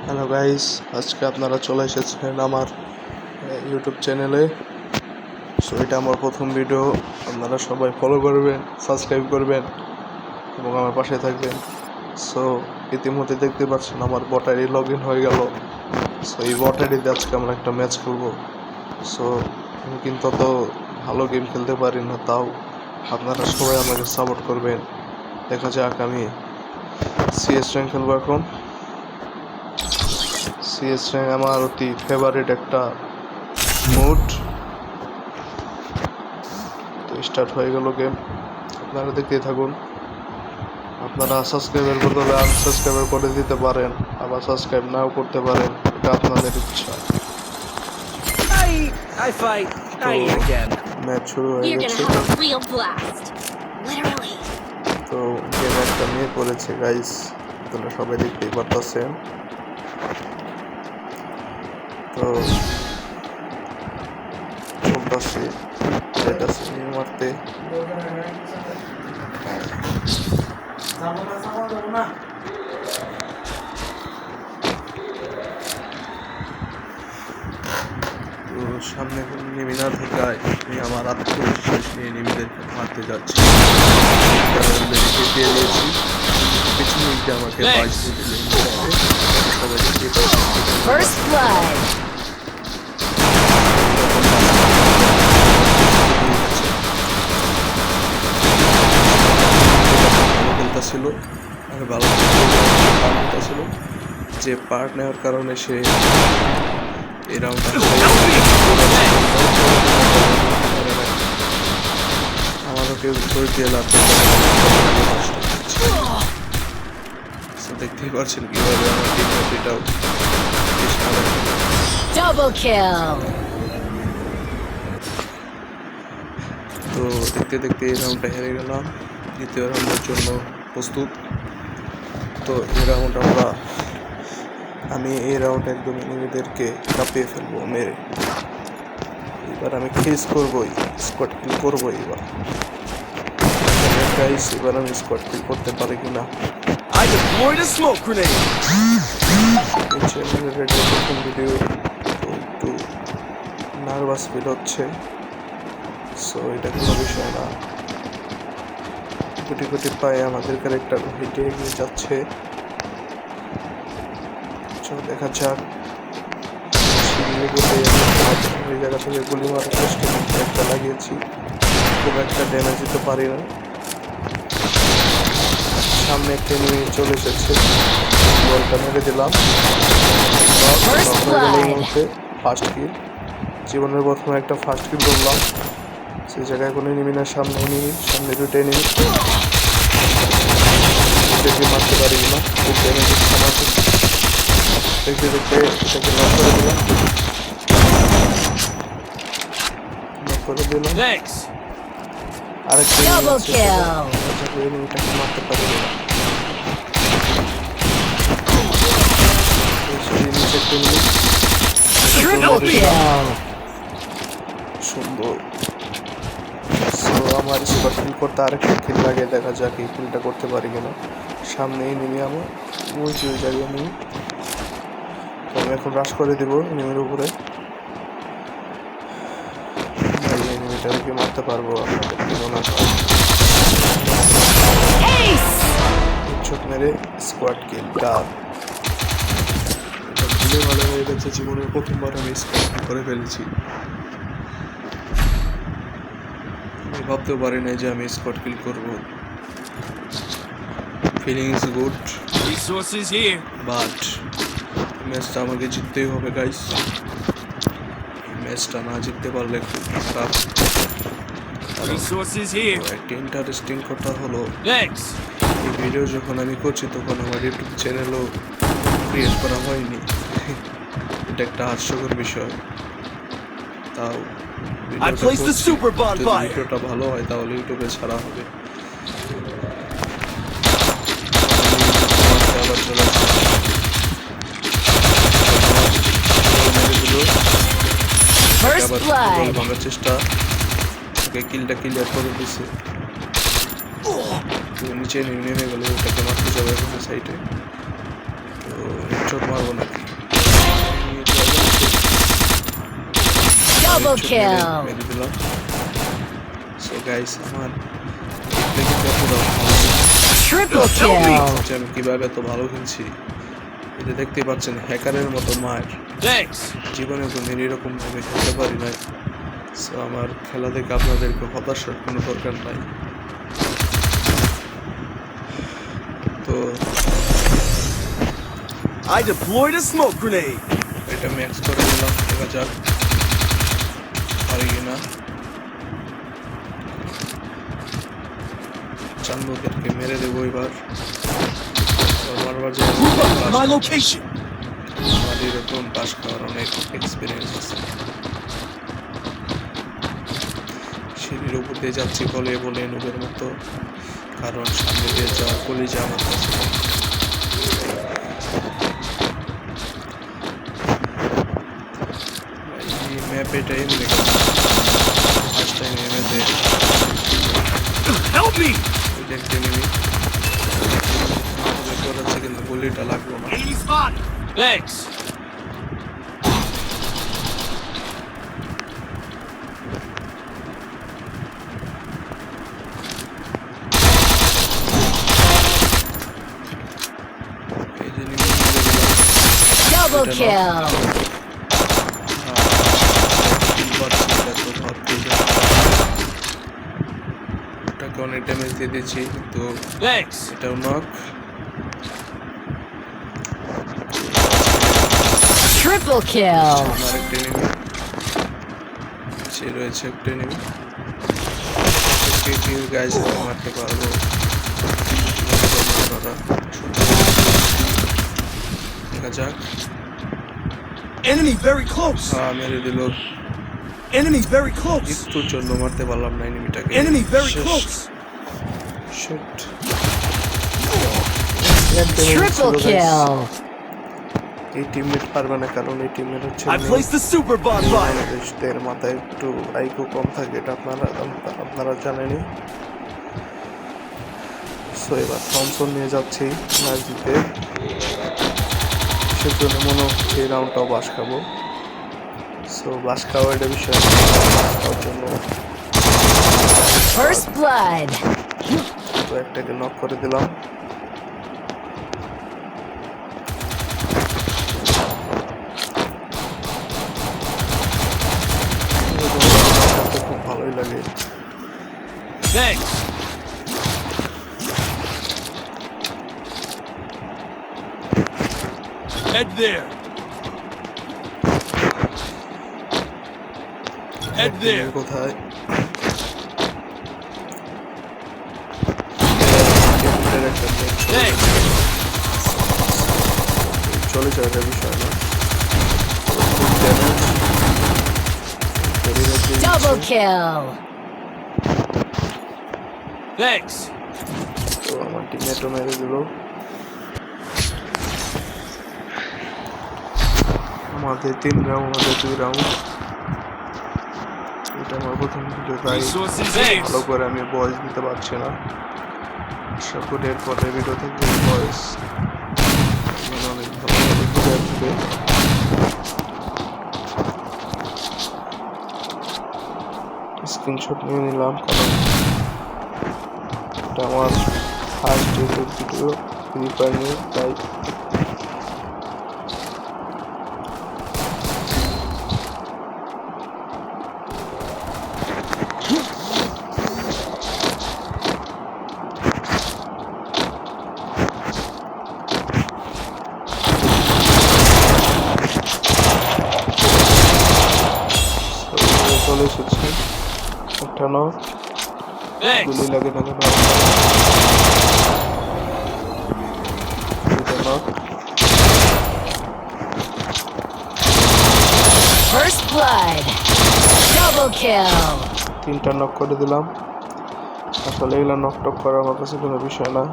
Hello guys, আজকে আপনারা চলে এসেছেন আমার ইউটিউব চ্যানেলে। সো এটা আমার প্রথম ভিডিও। আপনারা সবাই ফলো করবেন, সাবস্ক্রাইব করবেন এবং আমার পাশে থাকবেন। সো ইতিমধ্যে দেখতে পাচ্ছেন আমার বট আইডি লগ ইন হয়ে গেল। সো এই বট আইডিতে আজকে আমরা একটা ম্যাচ খেলবো। সো আমি কিন্তু অত ভালো গেম খেলতে পারি না, তাও আপনারা সবাই আমাকে সাপোর্ট করবেন। দেখা যাক, আমি সিএস র্যাঙ্ক খেলবো এখন। সিএস র্যাঙ্ক আমার অতি ফেভারিট একটা মুড। তো স্টার্ট হয়ে গেল গেম, আপনারা দেখতেই থাকুন। আপনারা সাবস্ক্রাইবের বদলে আনসাবস্ক্রাইব করে দিতে পারেন, আবার সাবস্ক্রাইব নাও করতে পারেন, এটা আপনাদের ইচ্ছা। তো ম্যাচ শুরু হয়ে গেছে। তো গেম একটা নিয়ে পড়েছে গাইস, আপনারা সবাই দেখতেই পারতেছেন। তো চলতেছে, যেটাছে নিয়ে মারতে। তো সামনে নেমে না থাকায় আমি আমার আত্মবিশ্বাস নিয়ে নেমীদেরকে মারতে যাচ্ছি। দিয়ে দিয়েছি, পিছনে দিকে আমাকে বাইশ দিয়ে দিলেন। সবাই দেখতে ছিল আর ভালো ছিল যে পার্ট নেওয়ার কারণে সে এই রাউন্ডটা আমারও কেউ করে দিয়ে লাভ দেখতেই পাচ্ছেন কিভাবে আমার টিমমেটটাও তো দেখতে দেখতে এই রাউন্ডটা হেরে গেলাম। দ্বিতীয় রাউন্ডের জন্য প্রস্তুত। তো এই রাউন্ড আমি এই রাউন্ড একদম এনিমিদেরকে কাঁপিয়ে ফেলবো মেরে। এবার আমি খেস করবোই, স্কোয়াড কিল করবোই। এবার আমি স্কোয়াড কিল করতে পারি কিনা। ভিডিও একটু নার্ভাস ফিল হচ্ছে। সো এটা কোনো বিষয় না, কোটি কোটি পায়ে আমাদের ক্যারেক্টার হেঁটে এগিয়ে যাচ্ছে। চলো দেখা যাক। এই জায়গা থেকে গুলি মারার চেষ্টা করতে একটা লাগিয়েছি, খুব একটা ড্যামেজ দিতে পারি না। সামনে একটা এনিমি চলে এসেছে, বলটা মেরে দিলাম। ফার্স্ট কিল, জীবনের প্রথমে একটা ফার্স্ট কিল করলাম। সেই জায়গায় কোনো এনিমি না, সামনে এনিমি, সামনে দুটো এনিমি। মারতে পারি না, খুব ড্যামেজ দিচ্ছে আমাকে। দেখতে দেখতে এটাকে নক করে দিলাম, আরেকটা এনিমিটাকে মারতে পারি না। সুন্দর। আমার সুপার কিল করতে আরেকটা কিল লাগে, দেখা যাক এই কিলটা করতে পারি কিনা। সামনেই নেমে আমার ওই জায়গায় নেই। তো আমি এখন রাশ করে দেবো এনিমির উপরে। এনিমিটাকে মারতে পারবো আপনাদের কি মনে হয়? হেডশট মেরে স্কোয়াড কিল ডান। এটা খুবই ভালো হয়ে গেছে, জীবনের প্রথমবার আমি স্কোয়াড কিল করে ফেলেছি। আমি ভাবতেও পারি নাই যে আমি স্কোয়াড কিল করবো। ফিলিংস গুড, বাট ম্যাচটা আমাকে জিততেই হবে গাইস। ম্যাচটা না জিততে পারলে খুব খারাপ। একটা ইন্টারেস্টিং কথা হলো, এই ভিডিও যখন আমি করছি তখন আমার ইউটিউব চ্যানেলও ক্রিয়েট করা হয়নি। এটা একটা হাস্যকর বিষয়। তাও ভিডিওটা ভালো হয় তাহলে ইউটিউবে ছাড়া হবে। আবার চলে ভাঙার চেষ্টা, ওকে কিলটা ক্লিয়ার করে দিছে। তো নিচে নেমে গেল, ওটাকে মারতে যাবে সাইডে। তো স্ক্রিনশট মারবো নাকি? Double kill. মেরে দিলাম। সো গাইস আমার দেখতে কিন্তু এতটা ভালো Triple লাগছে, kill. আমি কিভাবে এত ভালো খেলছি। এটা দেখতে পাচ্ছেন হ্যাকারের মতো মার। Thanks. জীবনে কোনদিন এরকম ভাবে খেলতে পারি নাই। সো আমার খেলা দেখে আপনাদেরকে হতাশার কোনো দরকার নাই। তো I deployed a smoke grenade. এটা ম্যাক্স করে দিলাম, দেখা যাক পারি কিনা। চান্দুদেরকে মেরে দেবো এবার। বারবার My location. আমার এরকম পাশ খাওয়ার অনেক এক্সপিরিয়েন্স আছে। সিঁড়ির উপর দিয়ে যাচ্ছি বলে বলে নুবের মতো, কারণ সামনে দিয়ে যাওয়ার কলিজা আমার কাছে। এই ম্যাপ এটা এমনি ফার্স্ট টাইম এমএতে Help me. দেখতে নিবি করাচ্ছে, কিন্তু গুলিটা লাগলো না। Enemy spot. Thanks. এই যে নিবি মেরে দিলাম। Double এটা kill. ওটাকে অনেক ড্যামেজ দিয়ে দিয়েছি, কিন্তু Thanks. এটাও নক। Triple kill. আমার একটা এনিমি, সে রয়েছে একটা এনিমি। কি গাইস মারতে পারবো আপনারা, দেখা যাক। Enemy very close. মেরে দিল। Enemy very close. একটুর জন্য মারতে পারলাম না এনিমিটাকে। Enemy very close. Shit. Triple kill. এই টিমমেট পারবে না, কারণ এই টিমমেট হচ্ছে I placed the super bonfire. বাংলাদেশদের মাথায় একটু আইকিউ কম থাকে, এটা আপনারা জানেনই। সো এবার থমসন নিয়ে যাচ্ছি ম্যাচ জিতে, সেজন্য মনে হচ্ছে এই রাউন্ডটাও বাস খাবো। সো বাস খাওয়া এটা বিষয় না, বাস খাওয়ার জন্য First blood. তো একটাকে নক করে দিলাম। খুব ভালোই লাগে। Thanks. Head there. Head there. কোথায় Thanks. চলে যায়, এটা বিষয় না। Double kill. Thanks. তো আমার টিমমেটও মেরে দিল। আমাদের 3 রাউন্ড, আমাদের 2 রাউন্ড। এটা আমার প্রথম ভিডিও, তাই Resources here. ভালো করে আমি ভয়েস দিতে পারছি না। আশা করি এর পরে ভিডিও থেকে ভয়েস অনেক ভালোভাবে বুঝে আসবে। স্ক্রিনশট নিয়ে নিলাম, কারণ এটা আমার first YouTube video free fire নিয়ে, তাই চলে এসেছি। একটা নক, Thanks. গুলি লাগে না কেন, দুটো knock. First blood. Double kill. 3টা নক করে দিলাম। আসলে এগুলো নক টক করা আমার কাছে কোনো বিষয় না,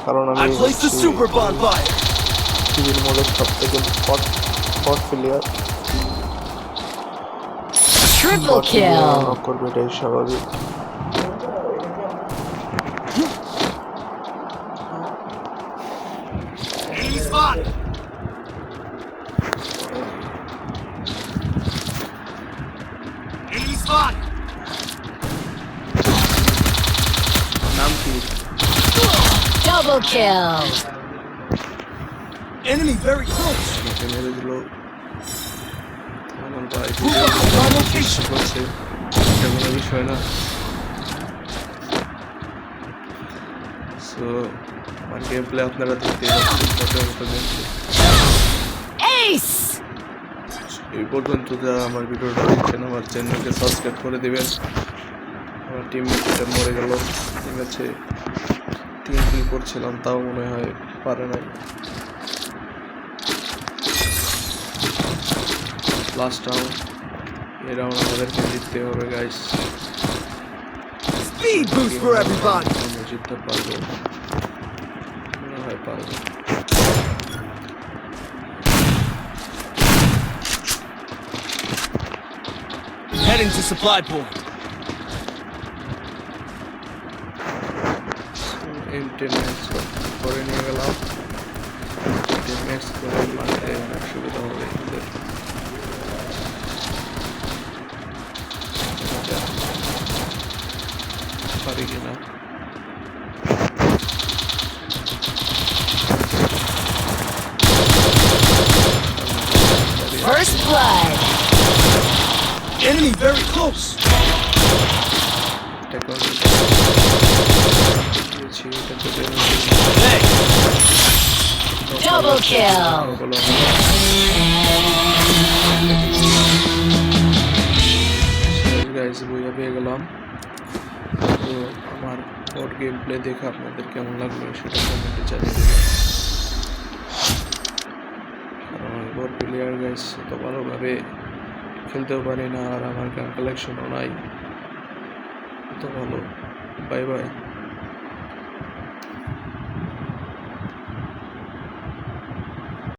কারণ I আমি placed the super bonfire. টিভির মধ্যে সব থেকে bot player. Triple kill. Knock করবে, এটাই স্বাভাবিক। Enemy spot. Double kill. Enemy very close. আমাকে মেরে দিল আমার ভাই On location. করছে এটা কোনো বিষয় না সো আমার গেম প্লে আপনারা দেখতে পাচ্ছেন মোটামুটি গেমপ্লে Ace. এই পর্যন্ত যারা আমার ভিডিওটা দেখছেন আমার চ্যানেলকে সাবস্ক্রাইব করে দিবেন আমার টিম ম্যাচটা মরে গেল টিম ম্যাচে 3 কিল করছিলাম তাও মনে হয় পারে নাই লাস্ট রাউন্ড এই রাউন্ড আমাদেরকে জিততে হবে guys Speed boost for everybody. আমরা জিততে পারবো মনে হয় পারবো Heading to supply point. M10 max করে নিয়ে গেলাম M10 ম্যাক্স করে মারতে অনেক সুবিধা হবে আমাদের পারি কিনা First blood. Enemy very close. এটা করে দিয়েছি এটা তো Thanks. Double kill. গাইস বইয়া পেয়ে গেলাম তো আমার বট গেম প্লে দেখে আপনাদের কেমন লাগলো সেটা কমেন্টে জানিয়ে দেবেন কারণ আমি বট প্লেয়ার গাইস তো ভালোভাবে খেলতেও পারি না আর আমার গান কালেকশনও নাই তো ভালো বাই বাই